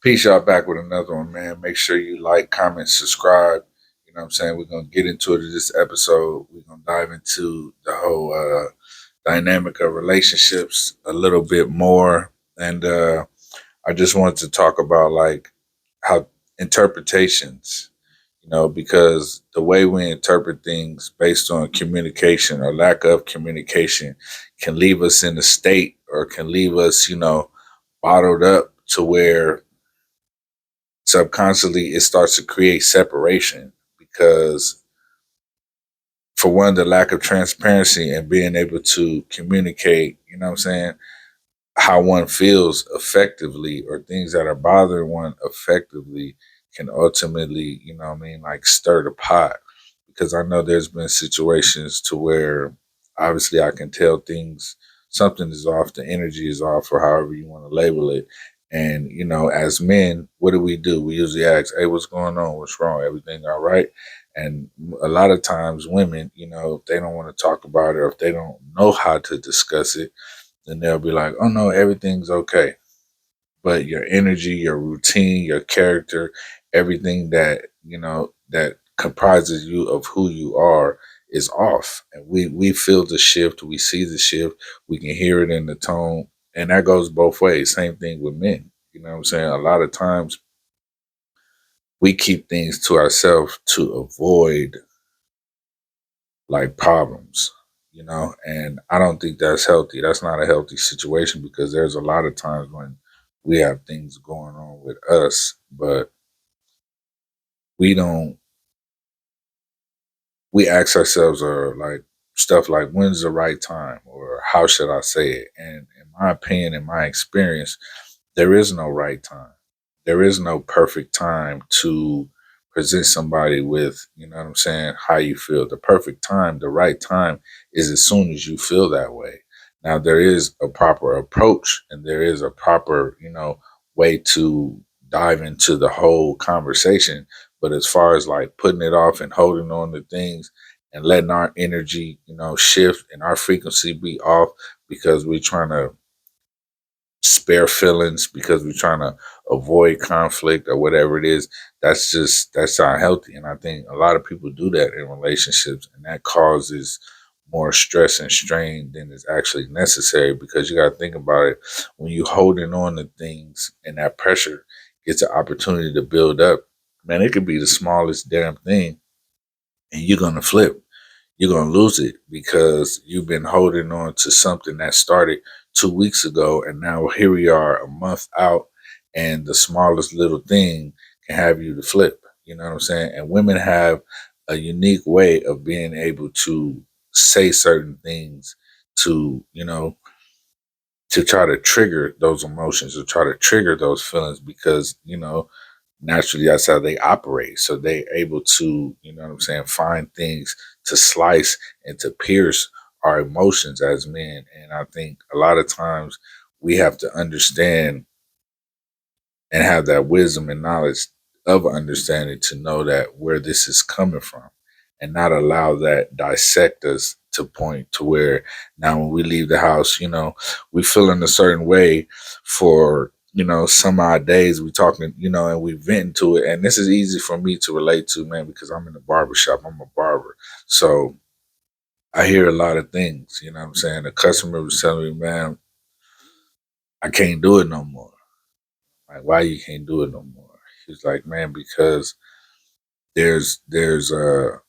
Peace, y'all, back with another one, man. Make sure you like, comment, subscribe. You know what I'm saying? We're going to get into it in this episode. We're going to dive into the whole dynamic of relationships a little bit more. And I just wanted to talk about like how interpretations, because the way we interpret things based on communication or lack of communication can leave us in a state or can leave us, bottled up to where subconsciously it starts to create separation because for one, the lack of transparency and being able to communicate, how one feels effectively or things that are bothering one effectively can ultimately, like stir the pot. Because I know there's been situations to where obviously I can tell things, something is off, the energy is off, or however you want to label it. And, as men, what do? We usually ask, hey, what's going on? What's wrong? Everything all right? And a lot of times women, if they don't want to talk about it or if they don't know how to discuss it, then they'll be like, oh no, everything's okay. But your energy, your routine, your character, everything that comprises you of who you are is off. And we feel the shift, we see the shift, we can hear it in the tone. And that goes both ways. Same thing with men. You know what I'm saying? A lot of times we keep things to ourselves to avoid like problems, and I don't think that's healthy. That's not a healthy situation because there's a lot of times when we have things going on with us, but we don't, we ask ourselves or like stuff like when's the right time or how should I say it? And in my opinion, in my experience, there is no right time. There is no perfect time to present somebody with, what I'm saying, how you feel. The perfect time, the right time is as soon as you feel that way. Now there is a proper approach and there is a proper, way to dive into the whole conversation. But as far as like putting it off and holding on to things and letting our energy, shift and our frequency be off because we're trying to spare feelings because we're trying to avoid conflict or whatever it is, that's unhealthy. And I think a lot of people do that in relationships, and that causes more stress and strain than is actually necessary because you got to think about it. When you holding on to things and that pressure gets an opportunity to build up, man, it could be the smallest damn thing and you're going to flip. You're going to lose it because you've been holding on to something that started 2 weeks ago. And now here we are a month out, and the smallest little thing can have you to flip. You know what I'm saying? And women have a unique way of being able to say certain things to, to try to trigger those emotions or try to trigger those feelings because, naturally that's how they operate. So they're able to, find things to slice and to pierce our emotions as men. And I think a lot of times we have to understand and have that wisdom and knowledge of understanding to know that where this is coming from and not allow that dissect us to point to where now when we leave the house, we feel in a certain way for some odd days we talking, and we vent into it. And this is easy for me to relate to, man, because I'm in the barber shop. I'm a barber. So I hear a lot of things, you know what I'm saying? The customer was telling me, man, I can't do it no more. Like, why you can't do it no more? He's like, man, because there's there's a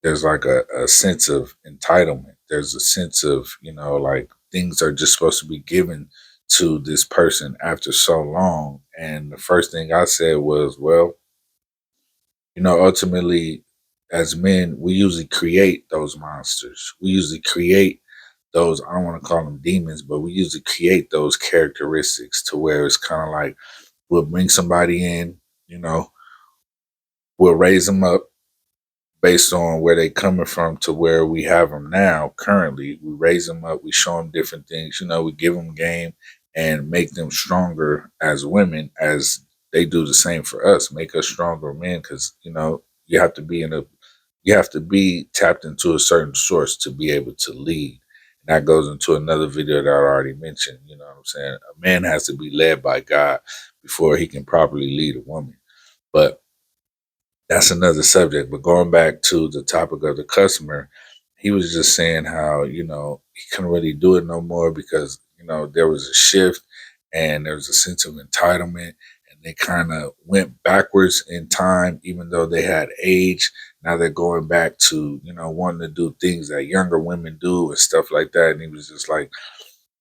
there's like a sense of entitlement. There's a sense of, like things are just supposed to be given to this person after so long. And the first thing I said was, well, ultimately, as men, we usually create those monsters. We usually create those, I don't want to call them demons, but we usually create those characteristics to where it's kind of like we'll bring somebody in, you know, we'll raise them up based on where they coming from to where we have them now. Currently, we raise them up, we show them different things, we give them game and make them stronger as women as they do the same for us, make us stronger men because, you have to be you have to be tapped into a certain source to be able to lead. That goes into another video that I already mentioned. You know what I'm saying? A man has to be led by God before he can properly lead a woman. But that's another subject. But going back to the topic of the customer, he was just saying how, he couldn't really do it no more because, there was a shift and there was a sense of entitlement and they kind of went backwards in time, even though they had age. Now they're going back to, wanting to do things that younger women do and stuff like that. And he was just like,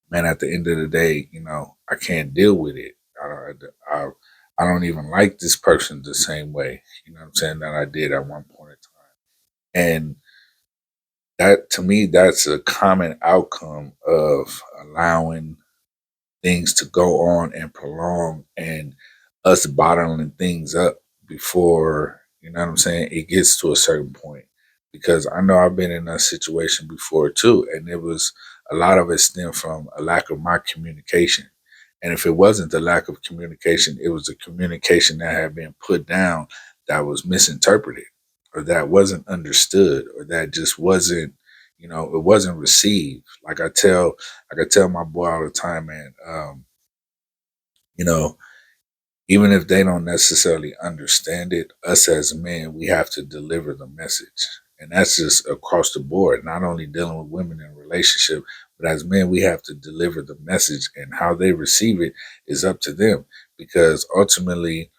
man, at the end of the day, I can't deal with it. I, I don't even like this person the same way, what I'm saying, that I did at one point in time. And that, to me, that's a common outcome of allowing things to go on and prolong and us bottling things up before, what I'm saying, it gets to a certain point. Because I know I've been in a situation before too, and it was a lot of it stemmed from a lack of my communication. And if it wasn't the lack of communication, it was the communication that had been put down that was misinterpreted or that wasn't understood or that just wasn't, it wasn't received. Like I tell my boy all the time, man, you know, even if they don't necessarily understand it, us as men, we have to deliver the message. And that's just across the board, not only dealing with women in a relationship, but as men, we have to deliver the message, and how they receive it is up to them, because ultimately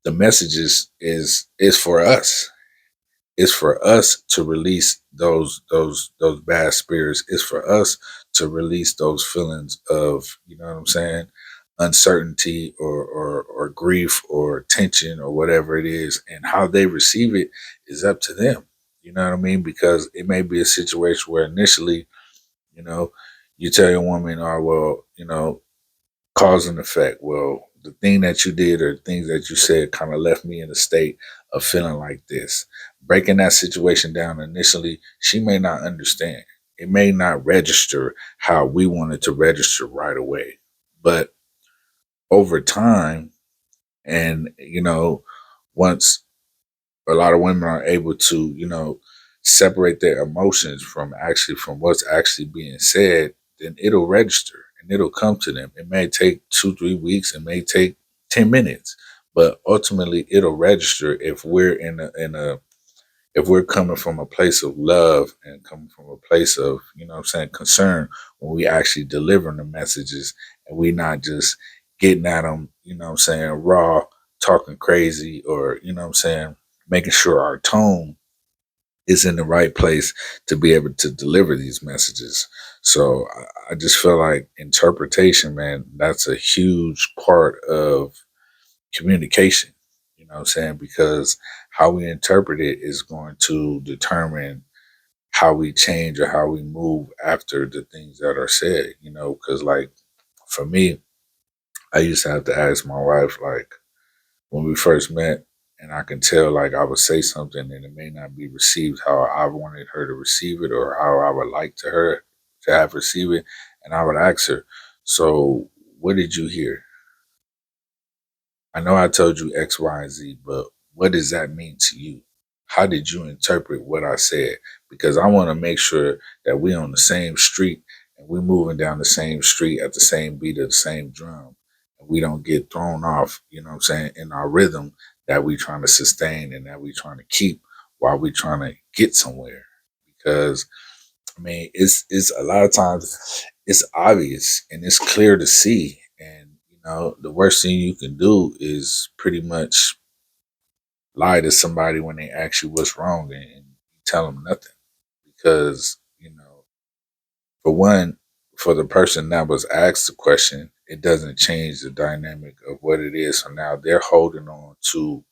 the message is for us. It's for us to release those bad spirits. It's for us to release those feelings of, what I'm saying, uncertainty or grief or tension or whatever it is. And how they receive it is up to them. You know what I mean? Because it may be a situation where initially, you know, you tell your woman, oh well, cause and effect. Well, the thing that you did or things that you said kind of left me in a state of feeling like this. Breaking that situation down initially, she may not understand. It may not register how we want it to register right away. But over time, and, once a lot of women are able to, separate their emotions from what's actually being said, then it'll register and it'll come to them. It may take 2, 3 weeks, it may take 10 minutes, but ultimately it'll register if we're in a if we're coming from a place of love and coming from a place of, what I'm saying, concern, when we actually delivering the messages and we not just getting at them, what I'm saying, raw, talking crazy, or, what I'm saying, making sure our tone is in the right place to be able to deliver these messages. So I just feel like interpretation, man, that's a huge part of communication. You know what I'm saying? Because how we interpret it is going to determine how we change or how we move after the things that are said, because like for me, I used to have to ask my wife, like, when we first met, and I can tell, like, I would say something and it may not be received how I wanted her to receive it or how I would like to her to have received it. And I would ask her, so what did you hear? I know I told you X, Y, and Z, but what does that mean to you? How did you interpret what I said? Because I want to make sure that we're on the same street and we're moving down the same street at the same beat of the same drum. And we don't get thrown off, what I'm saying, in our rhythm that we trying to sustain and that we trying to keep while we trying to get somewhere. Because I mean, it's a lot of times it's obvious and it's clear to see. And the worst thing you can do is pretty much lie to somebody when they ask you what's wrong and you tell them nothing. Because, for one, for the person that was asked the question, it doesn't change the dynamic of what it is. So now they're holding on to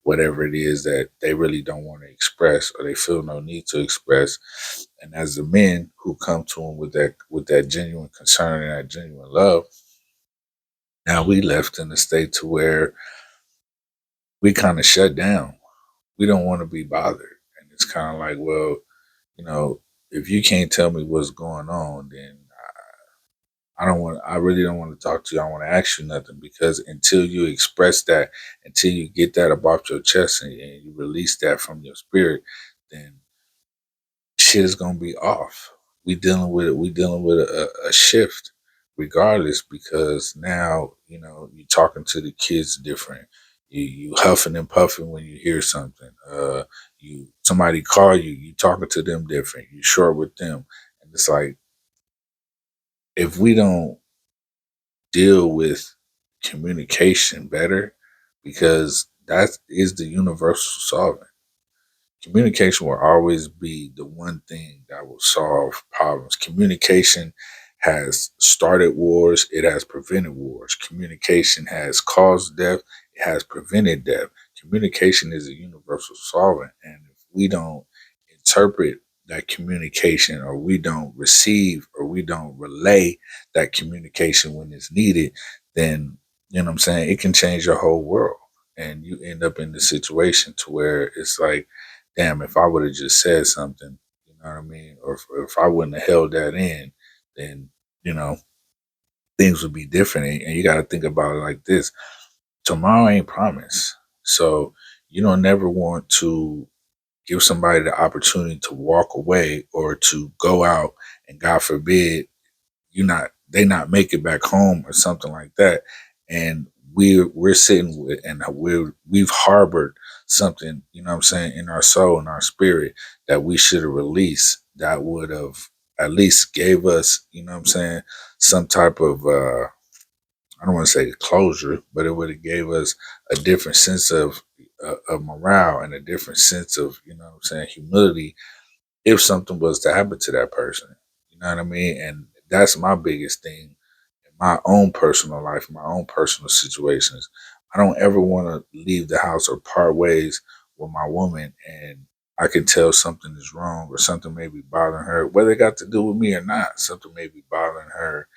whatever it is that they really don't want to express or they feel no need to express. And as the men who come to them with that genuine concern and that genuine love, now we left in a state to where we kind of shut down. We don't want to be bothered. And it's kind of like, well, you know, if you can't tell me what's going on, then I really don't want to talk to you. I don't want to ask you nothing, because until you express that, until you get that up off your chest and you release that from your spirit, then shit is going to be off. we dealing with a shift regardless, because now you're talking to the kids different. You huffing and puffing when you hear something. You somebody call you, you talking to them different. You short with them, and it's like, if we don't deal with communication better, because that is the universal solvent. Communication will always be the one thing that will solve problems. Communication has started wars, it has prevented wars. Communication has caused death, it has prevented death. Communication is a universal solvent. And if we don't interpret that communication, or we don't receive, or we don't relay that communication when it's needed, then, you know what I'm saying, it can change your whole world. And you end up in the situation to where it's like, damn, if I would have just said something, you know what I mean? Or if I wouldn't have held that in, then, you know, things would be different. And you got to think about it like this: tomorrow ain't promised. So you don't never want to give somebody the opportunity to walk away, or to go out and, God forbid, they not make it back home or something like that, and we're sitting with, and we've harbored something, you know what I'm saying, in our soul and our spirit, that we should have released, that would have at least gave us, you know what I'm saying, some type of I don't want to say closure, but it would have gave us a different sense of morale, and a different sense of, you know what I'm saying, humility, if something was to happen to that person. You know what I mean? And that's my biggest thing in my own personal life, my own personal situations. I don't ever want to leave the house or part ways with my woman, and I can tell something is wrong, or something may be bothering her, whether it got to do with me or not. Something may be bothering her,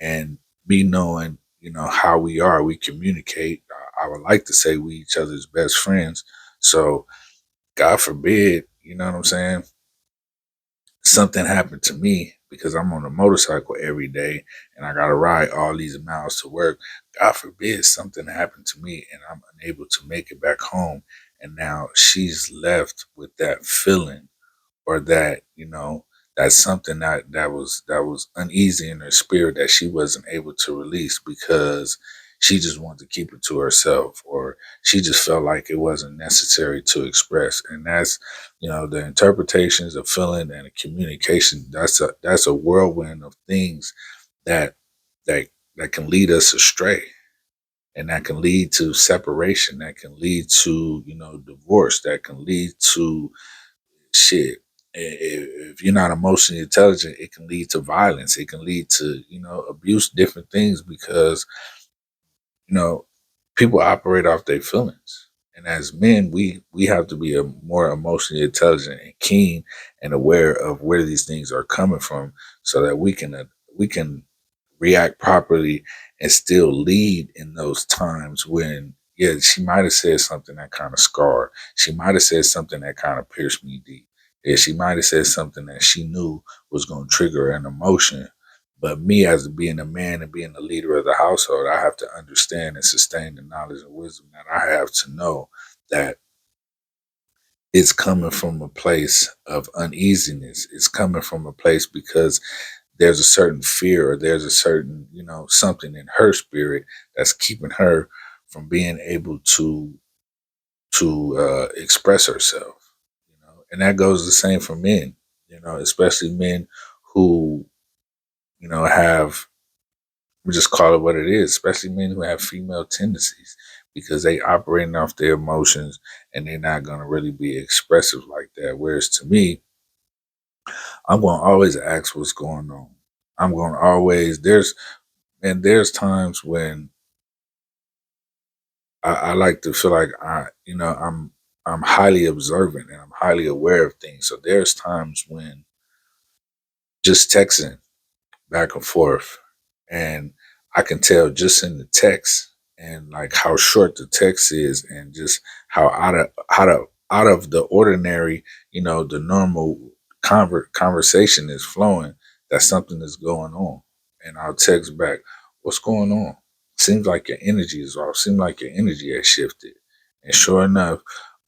and me knowing, how we communicate. I would like to say we each other's best friends. So God forbid, you know what I'm saying, something happened to me, because I'm on a motorcycle every day and I got to ride all these miles to work. God forbid something happened to me and I'm unable to make it back home. And now she's left with that feeling, or that, that's something that was uneasy in her spirit, that she wasn't able to release, because she just wanted to keep it to herself, or she just felt like it wasn't necessary to express. And that's, the interpretations of feeling and the communication, that's a whirlwind of things that that that can lead us astray, and that can lead to separation, that can lead to, divorce, that can lead to shit. If you're not emotionally intelligent, it can lead to violence. It can lead to, abuse, different things, because, you know, people operate off their feelings. And as men, we have to be more emotionally intelligent and keen and aware of where these things are coming from, so that we can react properly and still lead in those times when, yeah, she might have said something that kind of scarred. She might have said something that kind of pierced me deep. Yeah, she might have said something that she knew was going to trigger an emotion. But me, as being a man and being the leader of the household, I have to understand and sustain the knowledge and wisdom that I have, to know that it's coming from a place of uneasiness. It's coming from a place because there's a certain fear, or there's a certain, something in her spirit that's keeping her from being able to express herself. And that goes the same for men. Especially men who, have, we just call it what it is, especially men who have female tendencies, because they operating off their emotions, and they're not going to really be expressive like that. Whereas to me, I'm going to always ask what's going on. I'm going to always, there's times when I like to feel like I'm highly observant and I'm highly aware of things. So there's times when just texting back and forth, and I can tell just in the text, and like how short the text is, and just how out of the ordinary, the normal conversation is flowing, that something is going on. And I'll text back, what's going on? Seems like your energy is off. Seems like your energy has shifted. And sure enough,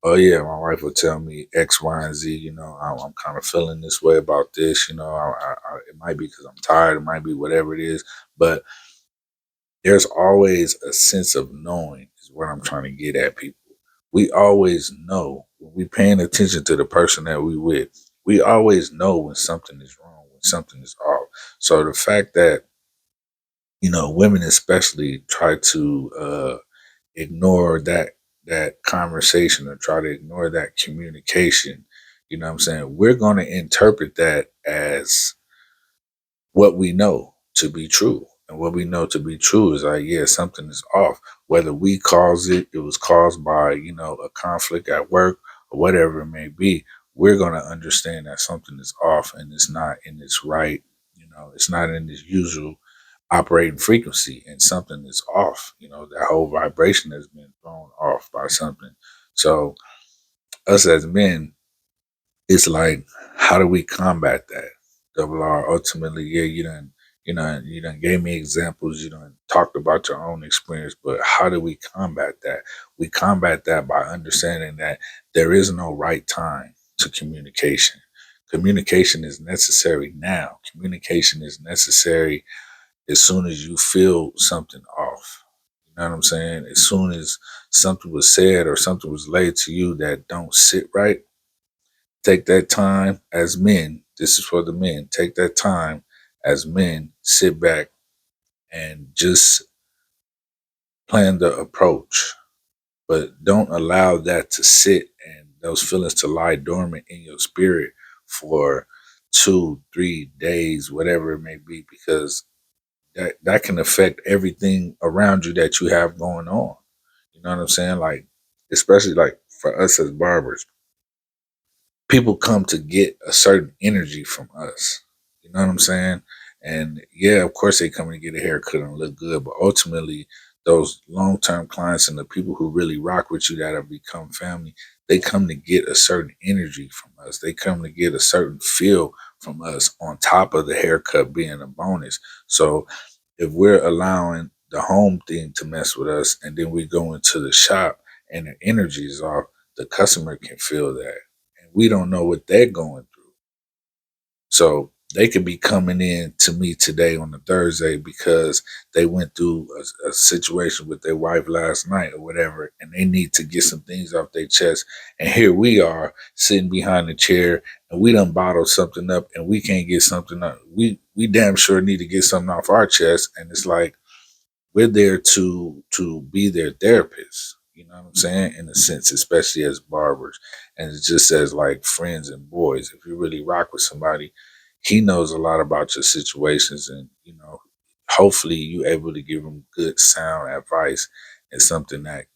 oh yeah, my wife will tell me X, Y, and Z. I'm kind of feeling this way about this. It might be because I'm tired. It might be whatever it is. But there's always a sense of knowing is what I'm trying to get at, people. We always know when we paying attention to the person that we with. We always know when something is wrong, when something is off. So the fact that women especially try to ignore that conversation or try to ignore that communication, what I'm saying? We're going to interpret that as what we know to be true. And what we know to be true is like, yeah, something is off. Whether we cause it, it was caused by, a conflict at work or whatever it may be, we're going to understand that something is off and it's not in its right, it's not in its usual operating frequency and something is off. That whole vibration has been thrown off by something. So us as men, it's like, how do we combat that? Double R, ultimately, yeah, you done gave me examples, you done talked about your own experience, but how do we combat that? We combat that by understanding that there is no right time to communication. Communication is necessary now. Communication is necessary as soon as you feel something off. You know what I'm saying? As soon as something was said or something was laid to you that don't sit right, take that time as men. This is for the men. Take that time as men, sit back and just plan the approach. But don't allow that to sit and those feelings to lie dormant in your spirit for 2, 3 days, whatever it may be, because that can affect everything around you that you have going on. You know what I'm saying? Like, especially like for us as barbers, people come to get a certain energy from us. You know what I'm saying? And yeah, of course they come to get a haircut and look good, but ultimately those long-term clients and the people who really rock with you that have become family, they come to get a certain energy from us. They come to get a certain feel from us on top of the haircut being a bonus. So if we're allowing the home thing to mess with us and then we go into the shop and the energy is off, the customer can feel that. And we don't know what they're going through. So they could be coming in to me today on a Thursday because they went through a situation with their wife last night or whatever, and they need to get some things off their chest. And here we are sitting behind the chair, and we done bottled something up, and we can't get something up. We damn sure need to get something off our chest, and it's like we're there to be their therapist. You know what I'm saying? In a sense, especially as barbers. And it just says like friends and boys. If you really rock with somebody, he knows a lot about your situations and hopefully you able to give him good sound advice and something that,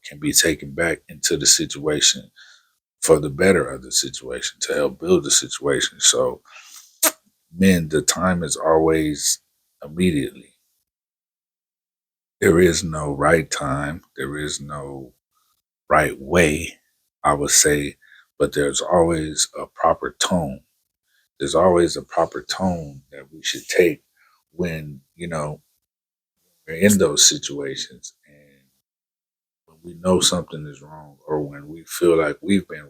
can be taken back into the situation for the better of the situation to help build the situation. So men, the time is always immediately. There is no right time. There is no right way, I would say, but there's always a proper tone. There's always a proper tone that we should take when, we're in those situations and when we know something is wrong or when we feel like we've been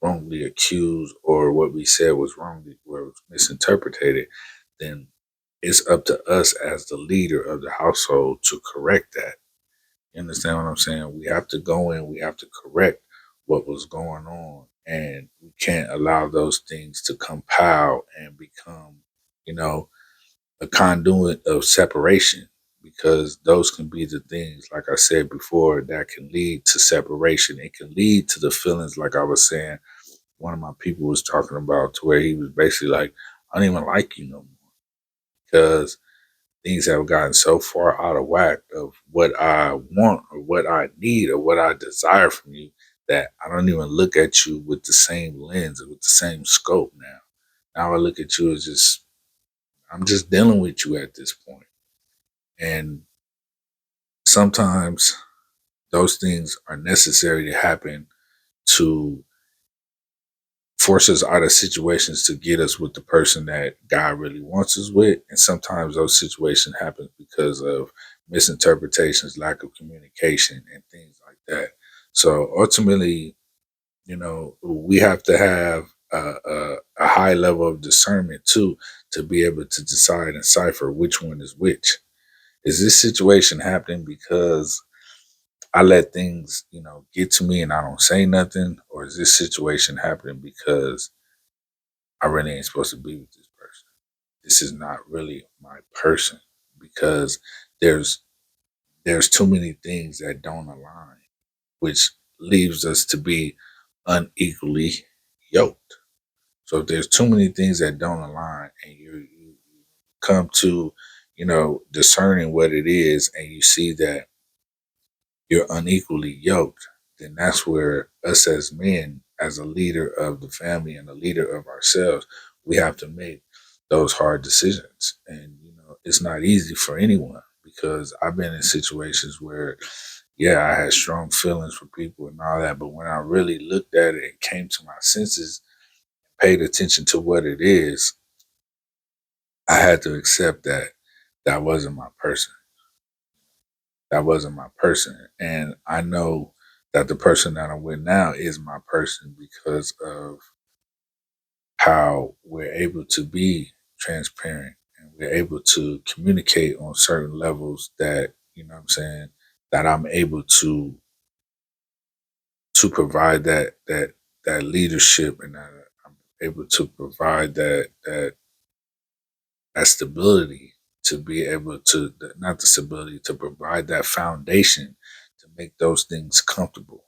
wrongly accused or what we said was wrongly or was misinterpreted, then it's up to us as the leader of the household to correct that. You understand what I'm saying? We have to go in, we have to correct what was going on, and we can't allow those things to compile and become, you know, a conduit of separation because those can be the things, like I said before, that can lead to separation. It can lead to the feelings, like I was saying, one of my people was talking about, to where he was basically like, I don't even like you no more because things have gotten so far out of whack of what I want or what I need or what I desire from you that I don't even look at you with the same lens or with the same scope now. Now I look at you as just, I'm just dealing with you at this point. And sometimes those things are necessary to happen to force us out of situations to get us with the person that God really wants us with. And sometimes those situations happen because of misinterpretations, lack of communication, and things like that. So ultimately, We have to have a high level of discernment too to be able to decide and cipher which one is which. Is this situation happening because I let things, get to me and I don't say nothing, or is this situation happening because I really ain't supposed to be with this person? This is not really my person because there's there's too many things that don't align, which leaves us to be unequally yoked. So if there's too many things that don't align and you come to, discerning what it is and you see that you're unequally yoked, then that's where us as men, as a leader of the family and a leader of ourselves, we have to make those hard decisions. And, it's not easy for anyone because I've been in situations where, yeah, I had strong feelings for people and all that. But when I really looked at it and came to my senses, paid attention to what it is, I had to accept that that wasn't my person. That wasn't my person. And I know that the person that I'm with now is my person because of how we're able to be transparent and we're able to communicate on certain levels that, what I'm saying, that I'm able to provide that leadership and that I'm able to provide that stability to be able to not the stability to provide that foundation to make those things comfortable,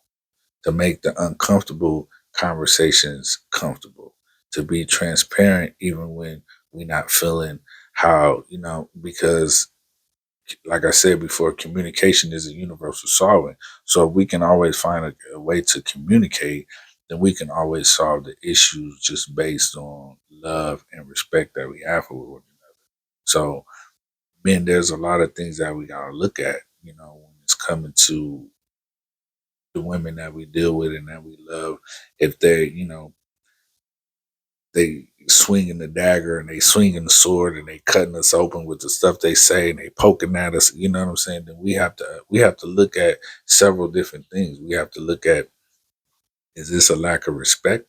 to make the uncomfortable conversations comfortable, to be transparent even when we're not feeling how, because like I said before, communication is a universal solvent. So if we can always find a way to communicate, then we can always solve the issues just based on love and respect that we have for one another. So, man, there's a lot of things that we gotta look at, when it's coming to the women that we deal with and that we love. If they swinging the dagger and they swinging the sword and they cutting us open with the stuff they say and they poking at us, you know what I'm saying? Then we have to look at several different things. We have to look at, is this a lack of respect?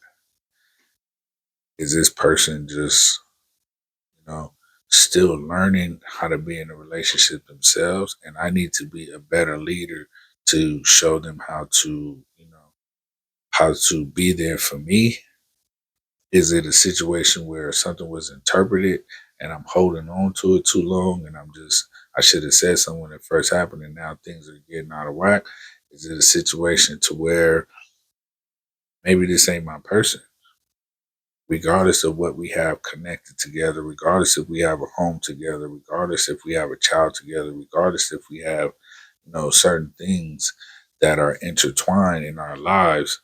Is this person just, you know, still learning how to be in a relationship themselves? And I need to be a better leader to show them how to be there for me. Is it a situation where something was interpreted and I'm holding on to it too long and I should have said something when it first happened and now things are getting out of whack? Is it a situation to where maybe this ain't my person? Regardless of what we have connected together, regardless if we have a home together, regardless if we have a child together, regardless if we have, certain things that are intertwined in our lives,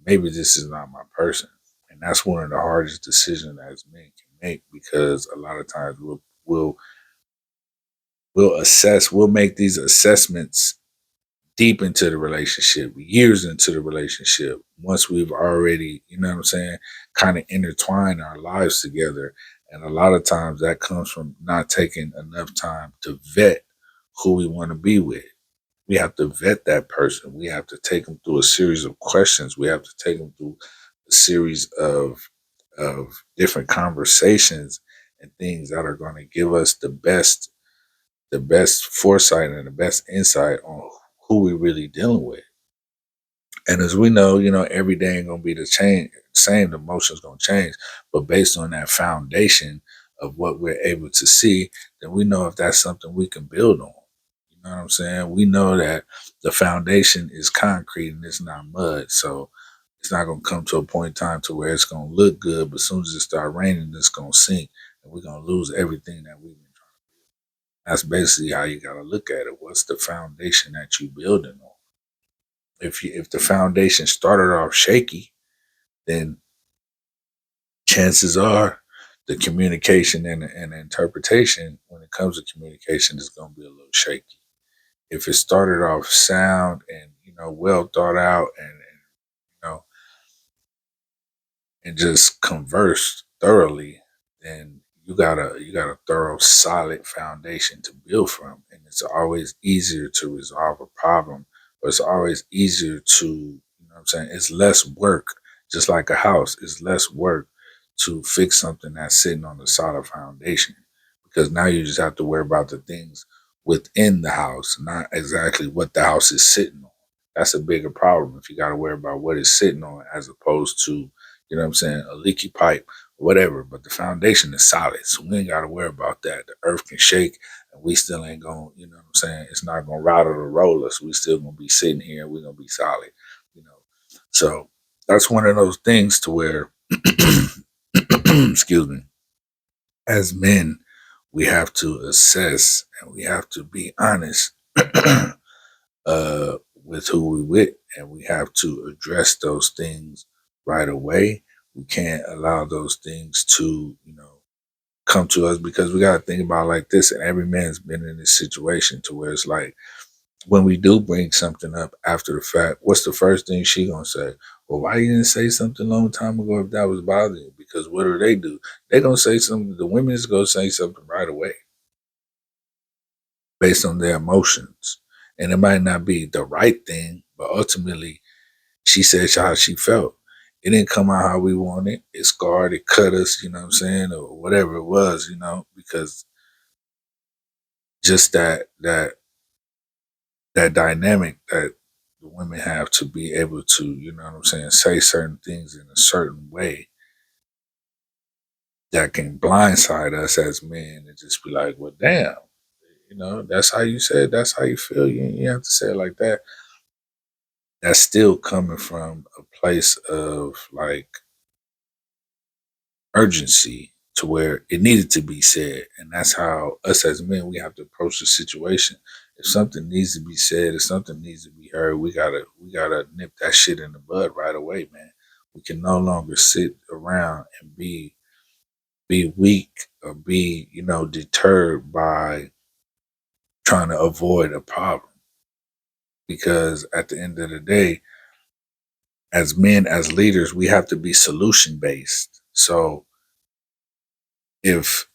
maybe this is not my person. And that's one of the hardest decisions as men can make because a lot of times we'll make these assessments deep into the relationship, years into the relationship, once we've already, what I'm saying, kind of intertwined our lives together. And a lot of times that comes from not taking enough time to vet who we want to be with. We have to vet that person. We have to take them through a series of questions. We have to take them through a series of different conversations and things that are going to give us the best foresight and the best insight on who we really dealing with. And as we know, every day ain't gonna be the same. The emotions gonna change, but based on that foundation of what we're able to see, then we know if that's something we can build on. You know what I'm saying? We know that the foundation is concrete and it's not mud, so it's not gonna come to a point in time to where it's gonna look good, but as soon as it start raining, it's gonna sink, and we're gonna lose everything that we've been trying. That's basically how you gotta look at it. What's the foundation that you building on? If the foundation started off shaky, then chances are the communication and the interpretation when it comes to communication is going to be a little shaky. If it started off sound and well thought out know and just conversed thoroughly, then you got a thorough solid foundation to build from, and it's always easier to resolve a problem, or it's always easier to I'm saying? It's less work, just like a house. It's less work to fix something that's sitting on a solid foundation because now you just have to worry about the things within the house, not exactly what the house is sitting on. That's a bigger problem if you got to worry about what it's sitting on as opposed to, you know what I'm saying, a leaky pipe, whatever. But the foundation is solid. So we ain't got to worry about that. The earth can shake and we still ain't going, you know what I'm saying? It's not going to rattle or roll us. We still going to be sitting here and we're going to be solid, you know. So that's one of those things to where, excuse me, as men, we have to assess and we have to be honest with who we with, and we have to address those things right away. We can't allow those things to, you know, come to us because we got to think about it like this. And every man's been in this situation to where it's like when we do bring something up after the fact, what's the first thing she gonna say? Well, why you didn't say something a long time ago if that was bothering you? Because what do? They gonna say something. The women is gonna say something right away based on their emotions, and it might not be the right thing, but ultimately she said how she felt. It didn't come out how we wanted. It scarred. It cut us. You know what I'm saying, or whatever it was. You know, because just that dynamic that the women have to be able to, you know what I'm saying, say certain things in a certain way that can blindside us as men and just be like, well, damn, you know, that's how you said, that's how you feel. You have to say it like that. That's still coming from a place of like urgency to where it needed to be said. And that's how us as men, we have to approach the situation. If something needs to be said, if something needs to be heard, we gotta nip that shit in the bud right away, man. We can no longer sit around and be weak or be, you know, deterred by trying to avoid a problem. Because at the end of the day, as men, as leaders, we have to be solution based. So if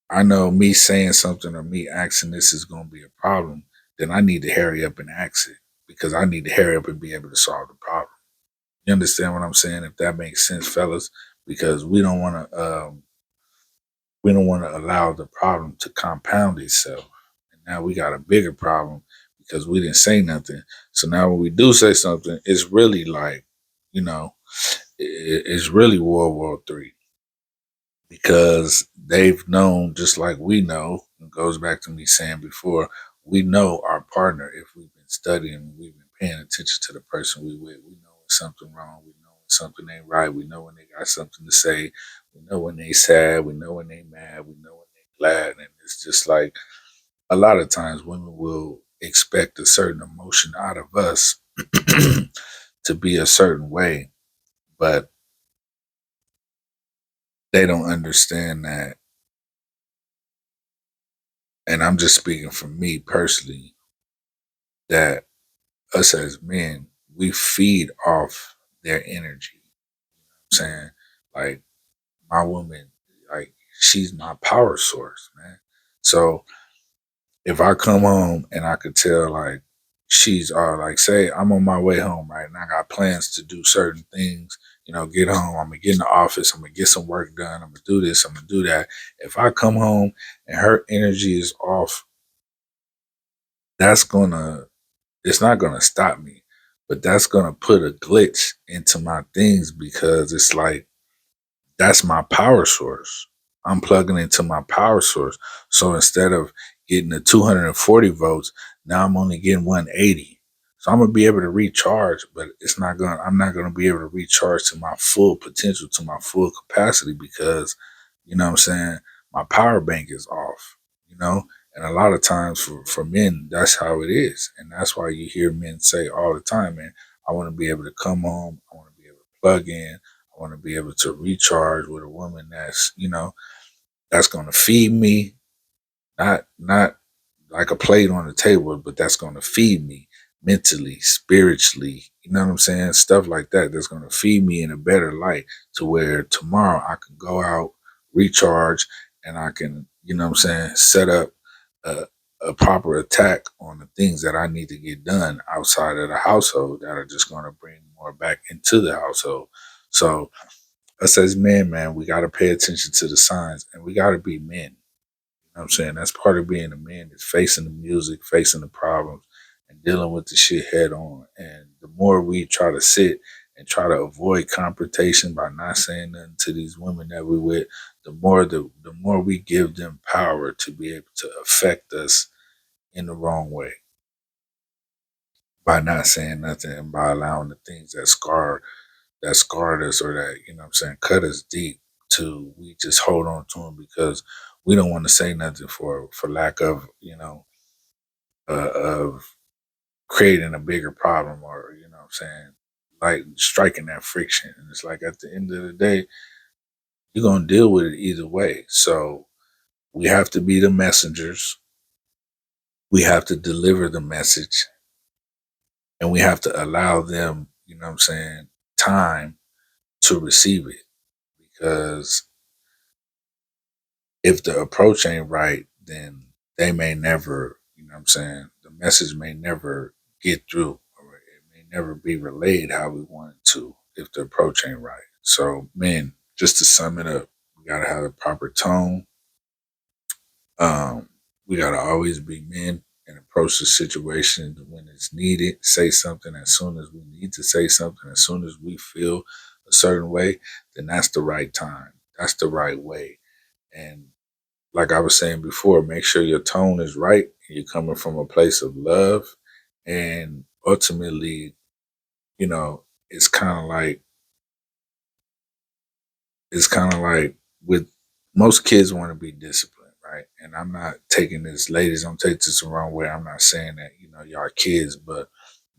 I know me saying something or me asking this is going to be a problem, then I need to hurry up and ask it because I need to hurry up and be able to solve the problem. You understand what I'm saying? If that makes sense, fellas, because we don't want to allow the problem to compound itself. And now we got a bigger problem because we didn't say nothing. So now when we do say something, it's really like, you know, it's really World War III because they've known just like we know. It goes back to me saying before, we know our partner if we've been studying, we've been paying attention to the person we with. We know when something wrong, we know when something ain't right, we know when they got something to say, we know when they sad, we know when they mad, we know when they glad. And it's just like a lot of times women will expect a certain emotion out of us to be a certain way, but they don't understand that. And I'm just speaking for me personally, that us as men, we feed off their energy. You know what I'm saying? Like my woman, like she's my power source, man. So if I come home and I could tell like she's like say I'm on my way home, right? And I got plans to do certain things, you know, get home, I'm gonna get in the office, I'm gonna get some work done, I'm gonna do this, I'm gonna do that. If I come home and her energy is off, that's gonna it's not gonna stop me, but that's gonna put a glitch into my things because it's like that's my power source. I'm plugging into my power source. So instead of getting the 240 volts, now I'm only getting 180. So I'm gonna be able to recharge, but I'm not gonna be able to recharge to my full potential, to my full capacity because, you know what I'm saying, my power bank is off, you know? And a lot of times for men, that's how it is. And that's why you hear men say all the time, man, I want to be able to come home, I want to be able to plug in, I want to be able to recharge with a woman that's, you know, that's going to feed me, not like a plate on the table, but that's going to feed me mentally, spiritually. You know what I'm saying? Stuff like that. That's going to feed me in a better light to where tomorrow I can go out, recharge, and I can, you know what I'm saying, set up. a proper attack on the things that I need to get done outside of the household that are just going to bring more back into the household. So us as men, man, we got to pay attention to the signs and we got to be men. You know what I'm saying? That's part of being a man is facing the music, facing the problems, and dealing with the shit head on. And the more we try to sit and try to avoid confrontation by not saying nothing to these women that we with, the more we give them power to be able to affect us in the wrong way by not saying nothing and by allowing the things that scarred us or that, you know what I'm saying, cut us deep to we just hold on to them because we don't want to say nothing for lack of, of creating a bigger problem or, you know what I'm saying, like striking that friction. And it's like at the end of the day, you're gonna deal with it either way. So we have to be the messengers. We have to deliver the message and we have to allow them, you know what I'm saying, time to receive it. Because if the approach ain't right, then they may never, you know what I'm saying, the message may never get through or it may never be relayed how we want it to if the approach ain't right. So, men, just to sum it up, we got to have the proper tone. We got to always be men and approach the situation when it's needed. Say something as soon as we need to say something, as soon as we feel a certain way, then that's the right time. That's the right way. And like I was saying before, make sure your tone is right. You're coming from a place of love. And ultimately, you know, it's kind of like, it's kind of like with most kids want to be disciplined, right? And I'm not taking this, ladies, don't take this the wrong way. I'm not saying that, y'all are kids, but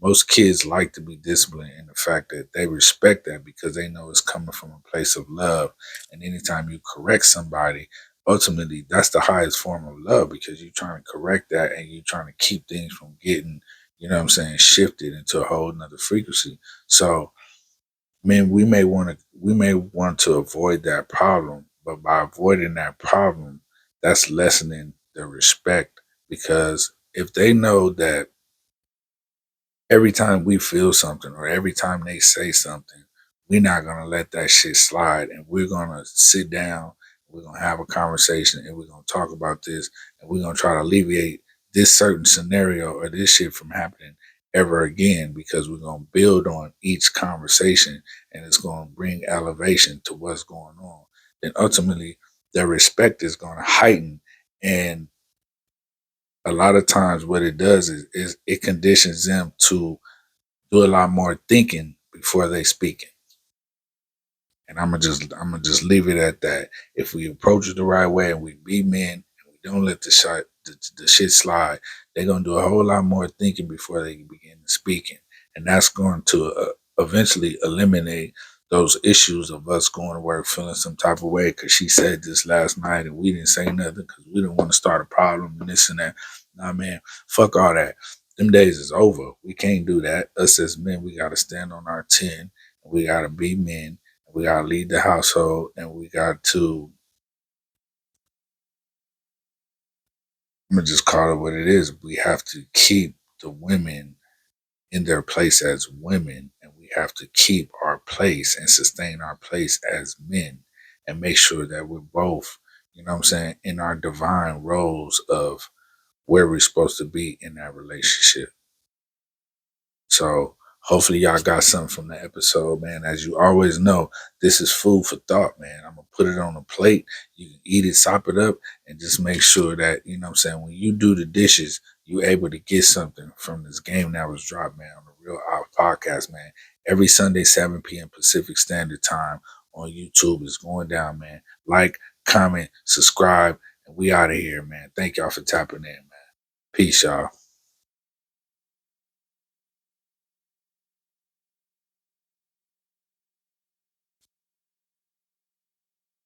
most kids like to be disciplined in the fact that they respect that because they know it's coming from a place of love. And anytime you correct somebody, ultimately that's the highest form of love because you're trying to correct that and you're trying to keep things from getting, you know what I'm saying, shifted into a whole nother frequency. So man, we may want to avoid that problem, but by avoiding that problem, that's lessening the respect because if they know that every time we feel something or every time they say something, we're not gonna let that shit slide and we're gonna sit down, we're gonna have a conversation and we're gonna talk about this and we're gonna try to alleviate this certain scenario or this shit from happening ever again because we're gonna build on each conversation and it's gonna bring elevation to what's going on. Then ultimately their respect is gonna heighten and a lot of times what it does is it conditions them to do a lot more thinking before they speaking. And I'm gonna just leave it at that. If we approach it the right way and we be men and we don't let the shit slide, they're gonna do a whole lot more thinking before they begin speaking, and that's going to eventually eliminate those issues of us going to work feeling some type of way because she said this last night and we didn't say nothing because we didn't want to start a problem and this and that. Nah, man, fuck all that. Them days is over. We can't do that. Us as men, we gotta stand on our 10. We gotta be men we gotta lead the household and we got to I'm gonna just call it what it is. We have to keep the women in their place as women and we have to keep our place and sustain our place as men and make sure that we're both, you know what I'm saying, in our divine roles of where we're supposed to be in that relationship. So hopefully y'all got something from the episode, man. As you always know, this is food for thought, man. I'm gonna put it on a plate. You can eat it, sop it up, and just make sure that, you know what I'm saying, when you do the dishes, you able to get something from this game that was dropped, man, on the Real Out podcast, man. Every Sunday, 7 p.m. Pacific Standard Time on YouTube is going down, man. Like, comment, subscribe, and we out of here, man. Thank y'all for tapping in, man. Peace, y'all.